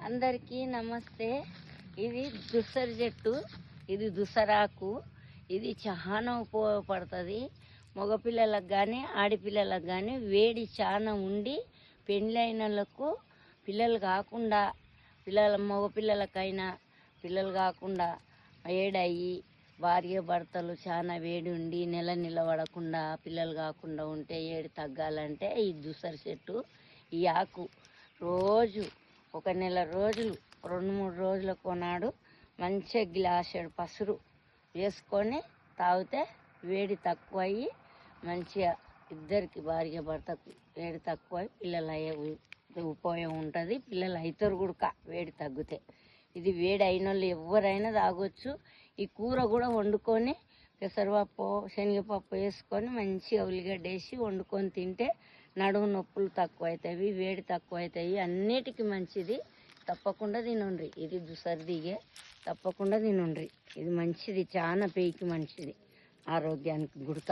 అందరికీ నమస్తే. ఇది దుసర చెట్టు, ఇది దుసరాకు. ఇది చాలా ఉపయోగపడుతుంది. మగపిల్లలకు కానీ ఆడపిల్లలకు కానీ వేడి చాలా ఉండి పెళ్ళైన వాళ్ళకు పిల్లలు కాకుండా మగపిల్లలకైనా పిల్లలు కాకుండా వేడయ్యి భార్య భర్తలు చాలా వేడి ఉండి నెల నిలబడకుండా పిల్లలు కాకుండా ఉంటే ఏడు తగ్గాలంటే ఈ దుసర చెట్టు ఈ ఆకు రోజు ఒక నెల రోజులు 2-3 రోజులకు నాడు మంచిగా గ్లాసుడు పసురు వేసుకొని తాగితే వేడి తక్కువ అయ్యి మంచిగా ఇద్దరికి భార్య భర్తకు వేడి తక్కువ అయ్యి పిల్లలు అయ్యే ఉపయోగం ఉంటుంది. పిల్లలు అవుతారు కూడా వేడి తగ్గితే. ఇది వేడి అయిన వాళ్ళు ఎవరైనా తాగొచ్చు. ఈ కూర కూడా వండుకొని పెసరపప్పు శనగపప్పు వేసుకొని మంచిగా ఉల్లిగడ్డ వేసి వండుకొని తింటే నడుము నొప్పులు తక్కువ అవుతాయి, వేడి తక్కువ అవుతాయి. అన్నిటికీ మంచిది. తప్పకుండా తినండి. ఇది దుసరదిగే, తప్పకుండా తినండి. ఇది మంచిది, చాలా పేయికి మంచిది, ఆరోగ్యానికి గుడక.